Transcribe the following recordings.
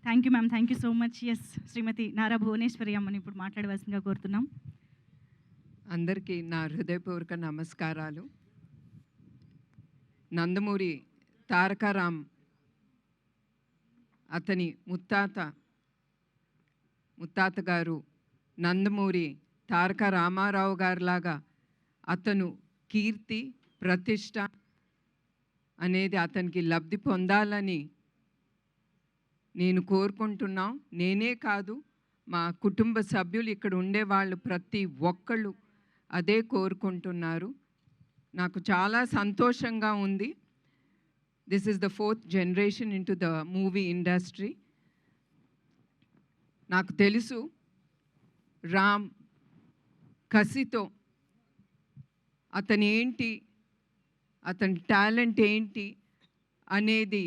Thank you ma'am, thank you so much. Yes, Srimati Nara Bhuvaneswari అమ్మని ఇప్పుడు మాట్లాడవలసిందిగా కోరుతున్నాం. అందరికీ నా హృదయపూర్వక నమస్కారాలు. నందమూరి తారకారాం అతని ముత్తాత గారు నందమూరి తారక రామారావు గారిలాగా అతను కీర్తి ప్రతిష్ట అనేది అతనికి లబ్ధి పొందాలని నేను కోరుకుంటున్నాం. నేనే కాదు, మా కుటుంబ సభ్యులు ఇక్కడ ఉండేవాళ్ళు ప్రతి ఒక్కళ్ళు అదే కోరుకుంటున్నారు. నాకు చాలా సంతోషంగా ఉంది. This is the 4th generation in to the movie industry. నాకు తెలుసు రామ్ కసితో అతని టాలెంట్ ఏంటి అనేది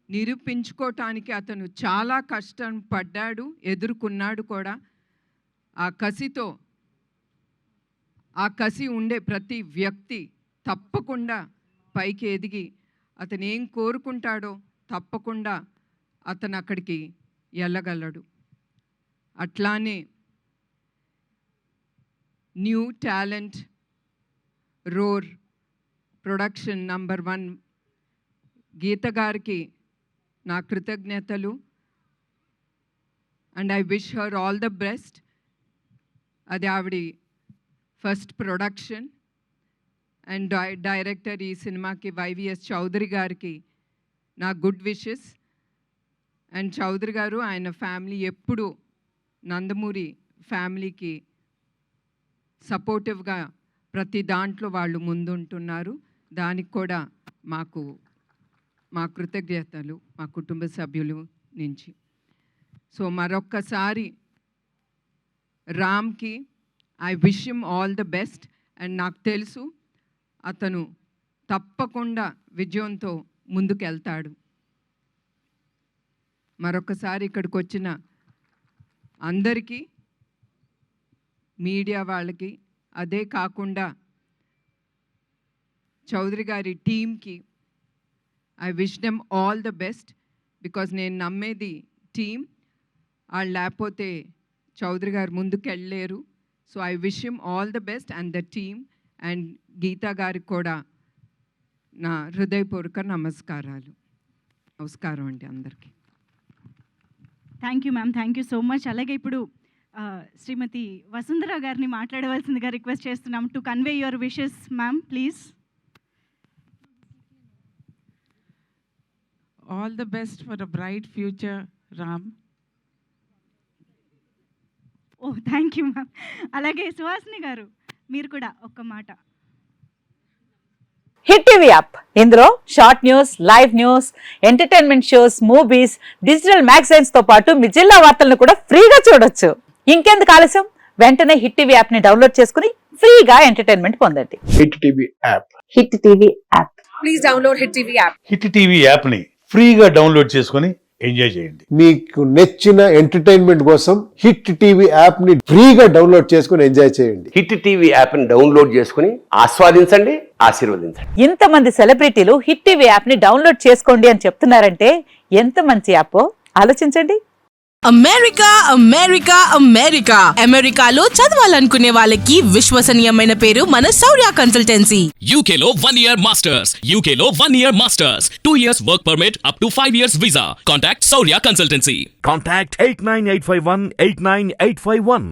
నిరూపించుకోవటానికి అతను చాలా కష్టం పడ్డాడు, ఎదుర్కొన్నాడు కూడా. ఆ కసి ఉండే ప్రతి వ్యక్తి తప్పకుండా పైకి ఎదిగి అతను ఏం కోరుకుంటాడో తప్పకుండా అతను అక్కడికి వెళ్ళగలడు. అట్లానే new talent roar production number 1 Geetha గారికి నా కృతజ్ఞతలు. And I wish her all the best. అది ఆవిడ ఫస్ట్ ప్రొడక్షన్. అండ్ డైరెక్టర్ ఈ సినిమాకి వైవిఎస్ చౌదరి గారికి నా గుడ్ విషెస్. అండ్ చౌదరి గారు ఆయన ఫ్యామిలీ ఎప్పుడు నందమూరి ఫ్యామిలీకి సపోర్టివ్గా ప్రతి దాంట్లో వాళ్ళు ముందుంటున్నారు. దానికి కూడా మా కృతజ్ఞతలు మా కుటుంబ సభ్యులు నుంచి. సో మరొక్కసారి రామ్కి I wish him all the best. And నాకు తెలుసు అతను తప్పకుండా విజయంతో ముందుకెళ్తాడు. మరొకసారి ఇక్కడికి వచ్చిన అందరికీ, మీడియా వాళ్ళకి, అదే కాకుండా చౌదరి గారి టీమ్కి I wish them all the best. Because నేను నమ్మేది టీమ్, వాళ్ళు లేకపోతే చౌదరి గారు ముందుకు వెళ్ళలేరు. So I wish him all the best and the team. And Geetha గారికి కూడా నా హృదయపూర్వక నమస్కారం అండి అందరికీ. Thank you ma'am, thank you so much. అలాగే ఇప్పుడు శ్రీమతి వసుంధర గారిని మాట్లాడవలసిందిగా రిక్వెస్ట్ చేస్తున్నాం. To convey your wishes ma'am, please. All the best for a bright future, Ram. Oh thank you ma'am. అలాగే సుహాసిని గారు మీరు కూడా ఒక్క మాట. హిట్ టీవీ యాప్, ఇందులో short news, live news, entertainment shows, movies, digital magazines తో పాటు మీ జిల్లా వార్తలను కూడా ఫ్రీగా చూడొచ్చు. ఇంకెందుకు ఆలస్యం, వెంటనే హిట్ టీవీ యాప్ ని డౌన్లోడ్ చేసుకుని ఫ్రీగా ఎంటర్టైన్మెంట్ పొందండి. Hit TV app. Hit TV app. Please download hit TV app. Hit TV app ని ఫ్రీగా డౌన్లోడ్ చేసుకుని ఎంజాయ్ చేయండి. మీకు నచ్చిన ఎంటర్టైన్మెంట్ కోసం హిట్ టీవీ యాప్ ని ఫ్రీగా డౌన్లోడ్ చేసుకుని ఎంజాయ్ చేయండి. హిట్ టీవీ యాప్ ని డౌన్లోడ్ చేసుకుని ఆస్వాదించండి, ఆశీర్వదించండి. ఇంతమంది సెలబ్రిటీలు హిట్ టీవీ యాప్ ని డౌన్లోడ్ చేసుకోండి అని చెప్తున్నారంటే ఎంత మంచి యాప్ ఆలోచించండి. అమెరికా అమెరికా అమెరికా అమెరికాలో చదవాలనుకునే వాళ్ళకి విశ్వసనీయమైన పేరు మన శౌర్య కన్సల్టెన్సీ. UK లో 1 year masters, UK లో 1 year masters, 2 years work permit up to 5 years visa. Contact Saurya Consultancy. Contact 89851 89851.